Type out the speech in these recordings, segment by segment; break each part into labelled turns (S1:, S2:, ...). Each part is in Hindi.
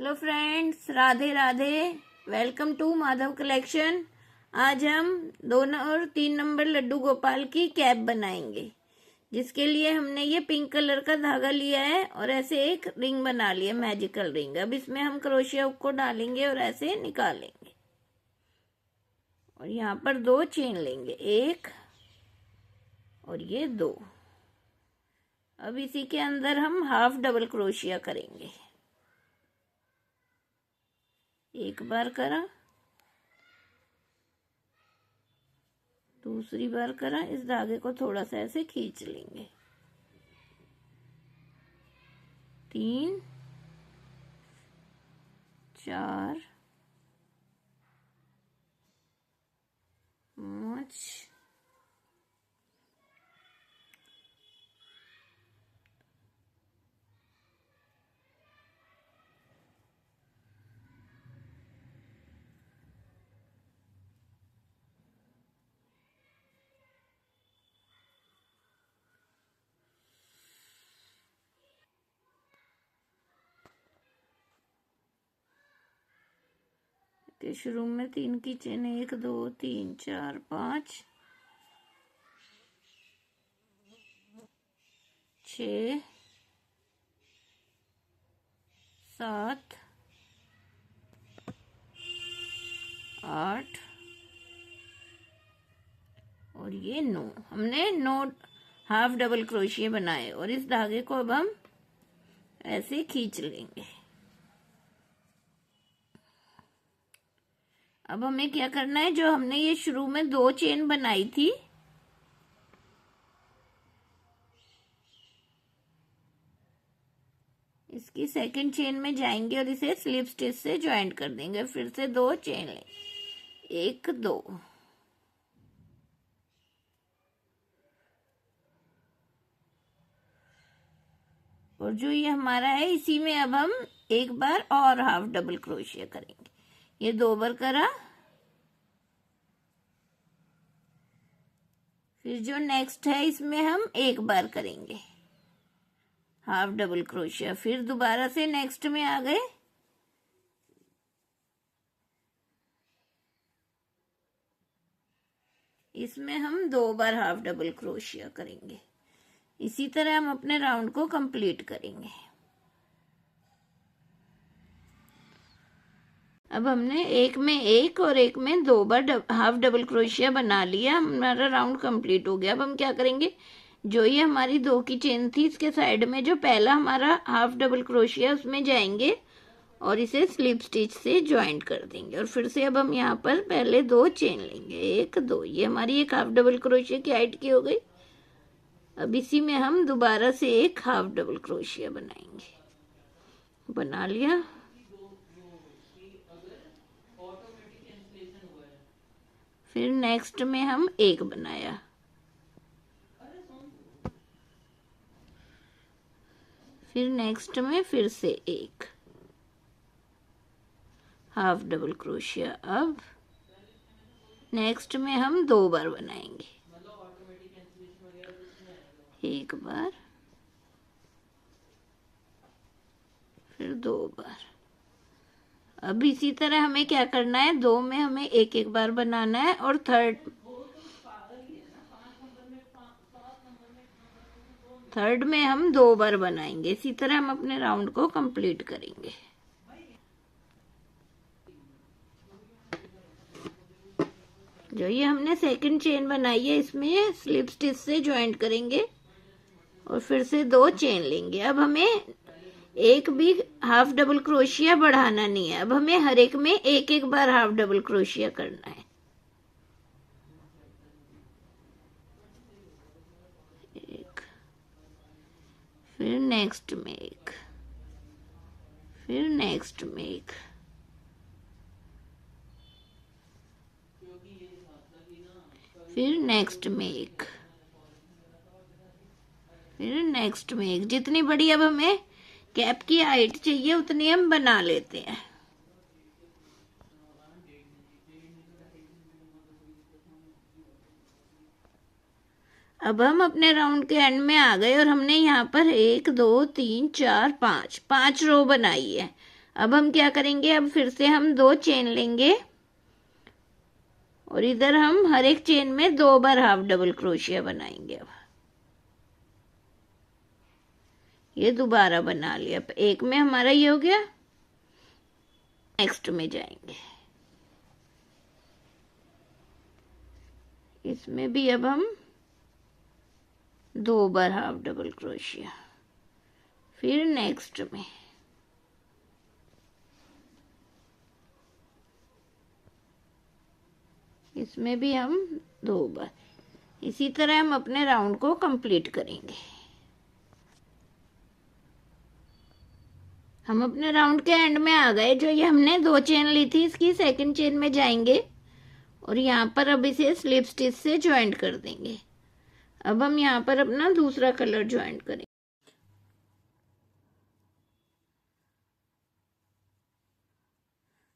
S1: Hello friends, Radhe Radhe. Welcome to Madhav collection. आज हम 2 और 3 नंबर लड्डू गोपाल की कैप बनाएंगे, जिसके लिए हमने ये पिंक कलर का धागा लिया है और ऐसे एक रिंग बना लिया, मैजिकल रिंग। अब इसमें हम क्रोशिया हुक को डालेंगे और ऐसे निकालेंगे और यहाँ पर 2 चेन लेंगे, 1 और ये 2। अब इसी के अंदर हम हाफ डबल क्रोशिया करेंगे। एक बार करा, दूसरी बार करा, इस धागे को थोड़ा सा ऐसे खींच लेंगे। 3 4 5 के शुरू में 3 की चेन, 1 2 3 4 5 6 7 8 और ये 9। हमने 9 हाफ डबल क्रोशिया बनाए और इस धागे को अब हम ऐसे खींच लेंगे। अब हमें क्या करना है, जो हमने ये शुरू में 2 चेन बनाई थी, इसकी सेकंड चेन में जाएंगे और इसे स्लिप स्टिच से ज्वाइंट कर देंगे। फिर से 2 चेन लें, 1 2 और जो ये हमारा है, इसी में अब हम एक बार और हाफ डबल क्रोशिया करेंगे। ये 2 बार करा, फिर जो नेक्स्ट है इसमें हम एक बार करेंगे हाफ डबल क्रोशिया। फिर दोबारा से नेक्स्ट में आ गए, इसमें हम 2 बार हाफ डबल क्रोशिया करेंगे। इसी तरह हम अपने राउंड को कंप्लीट करेंगे। अब हमने एक में 1 और एक में 2 बार हाफ डबल क्रोशिया बना लिया, हमारा राउंड कंप्लीट हो गया। अब हम क्या करेंगे, जो ये हमारी 2 की चेन थी, इसके साइड में जो पहला हमारा हाफ डबल क्रोशिया, उसमें जाएंगे और इसे स्लिप स्टिच से ज्वाइंट कर देंगे। और फिर से अब हम यहाँ पर पहले 2 चेन लेंगे, 1 2। ये हमारी एक हाफ डबल क्रोशिया की हाइट की हो गई। अब इसी में हम दोबारा से एक हाफ डबल क्रोशिया बनाएंगे। बना लिया, फिर नेक्स्ट में हम एक बनाया, फिर नेक्स्ट में फिर से एक हाफ डबल क्रोशिया। अब नेक्स्ट में हम 2 बार बनाएंगे, एक बार फिर 2 बार। अब इसी तरह हमें क्या करना है, 2 में हमें एक एक बार बनाना है और थर्ड में हम 2 बार बनाएंगे। इसी तरह हम अपने राउंड को कंप्लीट करेंगे। जो ये हमने सेकंड चेन बनाई है, इसमें स्लिप स्टिच से ज्वाइंट करेंगे और फिर से 2 चेन लेंगे। अब हमें एक भी हाफ डबल क्रोशिया बढ़ाना नहीं है, अब हमें हर एक में एक एक बार हाफ डबल क्रोशिया करना है। एक, फिर नेक्स्ट में एक, फिर नेक्स्ट में एक, फिर नेक्स्ट में एक, फिर नेक्स्ट में एक। जितनी बड़ी अब हमें कैप की हाइट चाहिए उतनी हम बना लेते हैं। अब हम अपने राउंड के एंड में आ गए और हमने यहाँ पर 1 2 3 4 5 5 रो बनाई है। अब हम क्या करेंगे, अब फिर से हम 2 चेन लेंगे और इधर हम हर एक चेन में 2 बार हाफ डबल क्रोशिया बनाएंगे। अब ये दोबारा बना लिया, एक में हमारा ये हो गया। नेक्स्ट में जाएंगे, इसमें भी अब हम 2 बार हाफ डबल क्रोशिया, फिर नेक्स्ट में इसमें भी हम 2 बार। इसी तरह हम अपने राउंड को कंप्लीट करेंगे। हम अपने राउंड के एंड में आ गए। जो ये हमने 2 चेन ली थी, इसकी सेकंड चेन में जाएंगे और यहाँ पर अब इसे स्लिप स्टिच से ज्वाइंट कर देंगे। अब हम यहाँ पर अपना दूसरा कलर ज्वाइंट करेंगे।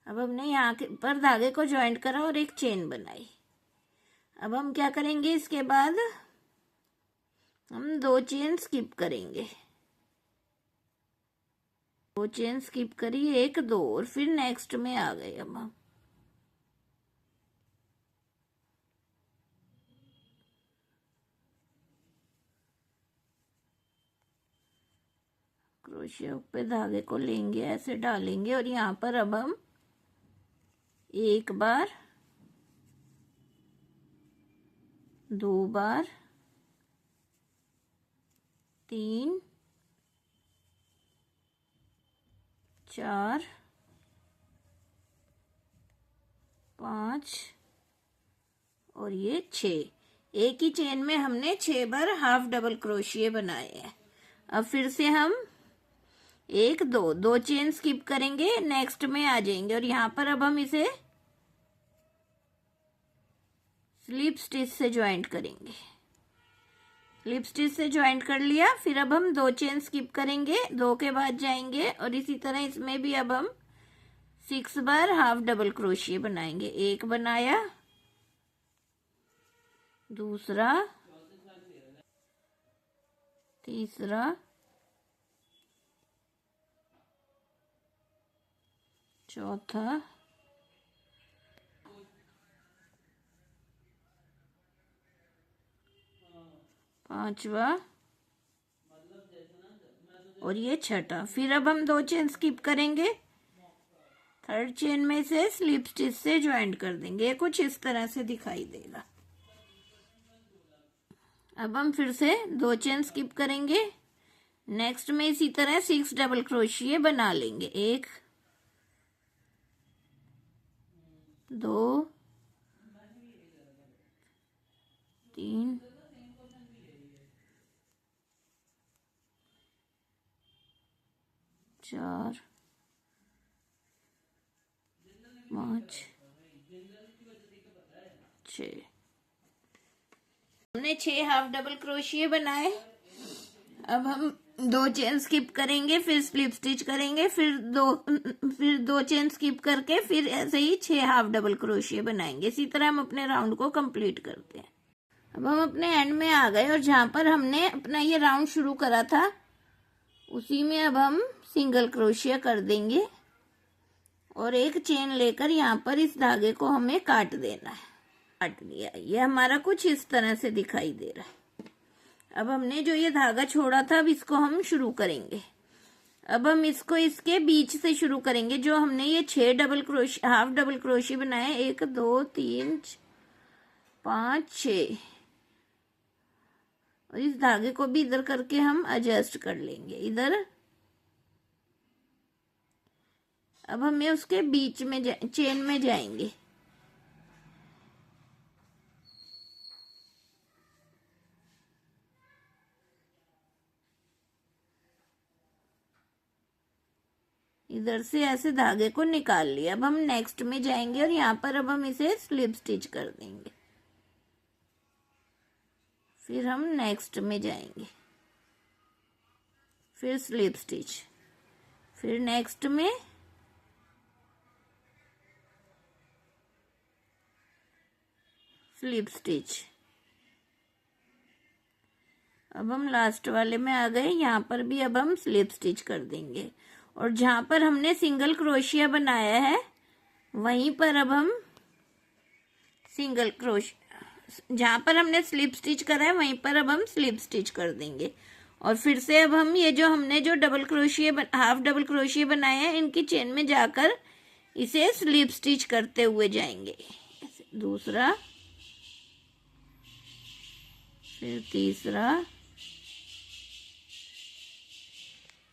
S1: अब हमने यहाँ पर धागे को ज्वाइंट करा और एक चेन बनाई। अब हम क्या करेंगे, इसके बाद हम 2 चेन स्किप करेंगे। 2 चेन स्किप करी, 1 2 और फिर नेक्स्ट में आ गए। अब हम क्रोशिया पे धागे को लेंगे, ऐसे डालेंगे और यहाँ पर अब हम 1 बार, 2 बार, 3 4 5 और ये 6। एक ही चेन में हमने 6 बार हाफ डबल क्रोशिया बनाए हैं। अब फिर से हम 1 2 चेन स्किप करेंगे, नेक्स्ट में आ जाएंगे और यहाँ पर अब हम इसे स्लिप स्टिच से ज्वाइंट करेंगे। स्लिप स्टिच से ज्वाइंट कर लिया, फिर अब हम 2 चेन स्किप करेंगे, 2 के बाद जाएंगे और इसी तरह इसमें भी अब हम 6 बार हाफ डबल क्रोशिया बनाएंगे। 1 बनाया, दूसरा, तीसरा, चौथा, पांचवा और ये छठा। फिर अब हम 2 चेन स्किप करेंगे, 3rd चेन में से स्लिप स्टिच से ज्वाइंट कर देंगे। कुछ इस तरह से दिखाई देगा। अब हम फिर से 2 चेन स्किप करेंगे, नेक्स्ट में इसी तरह 6 डबल क्रोशिया बना लेंगे। 1 2 3 4 5 6। हमने 6 हाफ डबल क्रोशिया बनाए। अब हम 2 चेन स्किप करेंगे, फिर स्लिप स्टिच करेंगे, फिर दो चेन स्किप करके फिर ऐसे ही 6 हाफ डबल क्रोशिया बनाएंगे। इसी तरह हम अपने राउंड को कंप्लीट करते हैं। अब हम अपने एंड में आ गए और जहां पर हमने अपना ये राउंड शुरू करा था, उसी में अब हम सिंगल क्रोशिया कर देंगे और एक चेन लेकर यहाँ पर इस धागे को हमें काट देना है। काट लिया, ये हमारा कुछ इस तरह से दिखाई दे रहा है। अब हमने जो ये धागा छोड़ा था, अब इसको हम शुरू करेंगे। अब हम इसको इसके बीच से शुरू करेंगे। जो हमने ये 6 double crochet, half double crochet बनाए, 1 2 3 5 6, और इस धागे को भी इधर करके हम एडजस्ट कर लेंगे इधर। अब हमें उसके बीच में चेन में जाएंगे। इधर से ऐसे धागे को निकाल लिया। अब हम नेक्स्ट में जाएंगे और यहाँ पर अब हम इसे स्लिप स्टिच कर देंगे। फिर हम नेक्स्ट में जाएंगे, फिर स्लिप स्टिच, फिर नेक्स्ट में स्लिप स्टिच। अब हम लास्ट वाले में आ गए, यहाँ पर भी अब हम स्लिप स्टिच कर देंगे और जहां पर हमने सिंगल क्रोशिया बनाया है वहीं पर अब हम सिंगल क्रोशिया, जहां पर हमने स्लिप स्टिच करा है वहीं पर अब हम स्लिप स्टिच कर देंगे। और फिर से अब हम ये जो हमने जो double crochet half double crochet बनाए हैं इनकी चेन में जाकर इसे स्लिप स्टिच करते हुए जाएंगे। दूसरा, फिर तीसरा,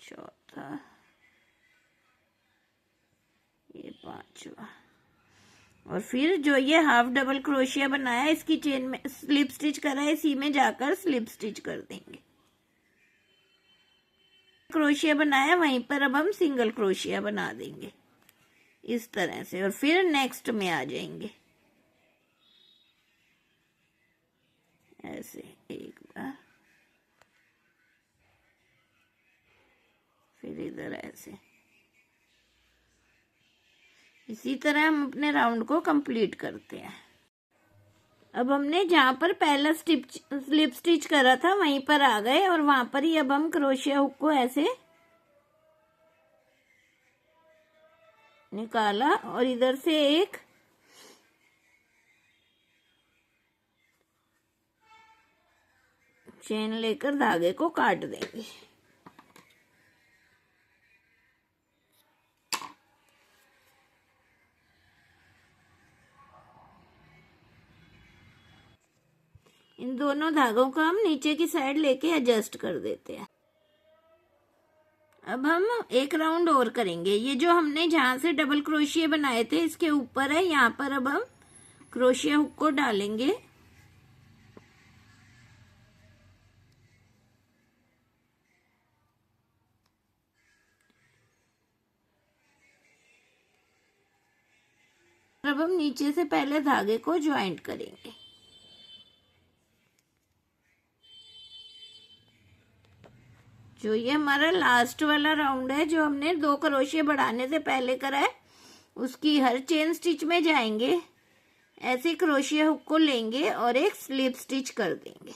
S1: चौथा, ये पांचवा, और फिर जो ये हाफ डबल क्रोशिया बनाया इसकी चेन में स्लिप स्टिच करा है इसी में जाकर स्लिप स्टिच कर देंगे। क्रोशिया बनाया वहीं पर अब हम सिंगल क्रोशिया बना देंगे इस तरह से, और फिर नेक्स्ट में आ जाएंगे ऐसे एक बार, फिर इधर ऐसे। इसी तरह हम अपने राउंड को कंप्लीट करते हैं। अब हमने जहां पर पहला स्लिप स्टिच करा था वहीं पर आ गए और वहां पर ही अब हम क्रोशिया हुक को ऐसे निकाला और इधर से एक चेन लेकर धागे को काट देंगे। इन दोनों धागों को हम नीचे की साइड लेके एडजस्ट कर देते हैं। अब हम एक राउंड और करेंगे। ये जो हमने जहां से डबल क्रोशिया बनाए थे इसके ऊपर है, यहाँ पर अब हम क्रोशिया हुक को डालेंगे। अब हम नीचे से पहले धागे को ज्वाइंट करेंगे। जो ये हमारा लास्ट वाला राउंड है जो हमने 2 क्रोशिया बढ़ाने से पहले करा है उसकी हर चेन स्टिच में जाएंगे, ऐसे क्रोशिया हुक को लेंगे और एक स्लिप स्टिच कर देंगे।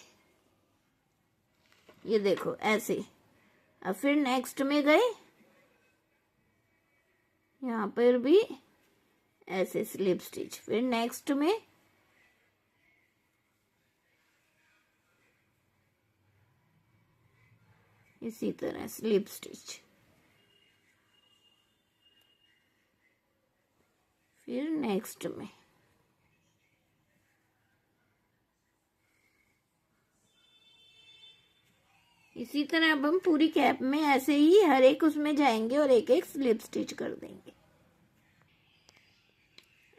S1: ये देखो ऐसे। अब फिर नेक्स्ट में गए, यहाँ पर भी ऐसे स्लिप स्टिच, फिर नेक्स्ट में इसी तरह स्लिप स्टिच, फिर नेक्स्ट में इसी तरह। अब हम पूरी कैप में ऐसे ही हर एक उसमें जाएंगे और एक एक स्लिप स्टिच कर देंगे।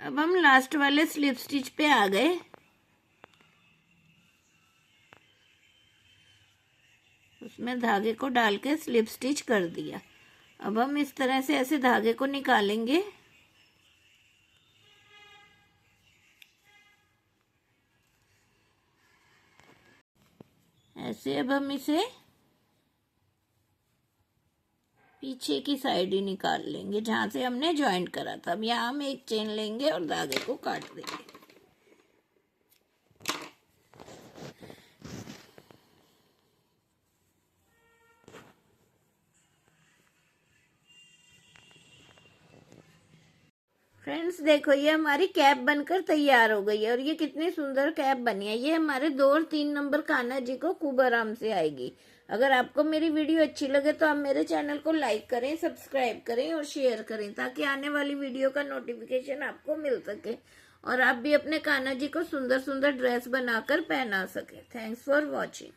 S1: अब हम लास्ट वाले स्लिप स्टिच पे आ गए। उसमें धागे को डाल के स्लिप स्टिच कर दिया। अब हम इस तरह से ऐसे धागे को निकालेंगे, ऐसे। अब हम इसे पीछे की साइड ही निकाल लेंगे जहां से हमने ज्वाइंट करा था। अब यहाँ हम एक चेन लेंगे और धागे को काट देंगे। फ्रेंड्स देखो ये हमारी कैप बनकर तैयार हो गई है और ये कितनी सुंदर कैप बनी है। ये हमारे 2 और 3 नंबर कान्हा जी को खूब आराम से आएगी। अगर आपको मेरी वीडियो अच्छी लगे तो आप मेरे चैनल को लाइक करें, सब्सक्राइब करें और शेयर करें ताकि आने वाली वीडियो का नोटिफिकेशन आपको मिल सके और आप भी अपने कान्हा जी को सुंदर सुंदर ड्रेस बनाकर पहना सके। Thanks for watching.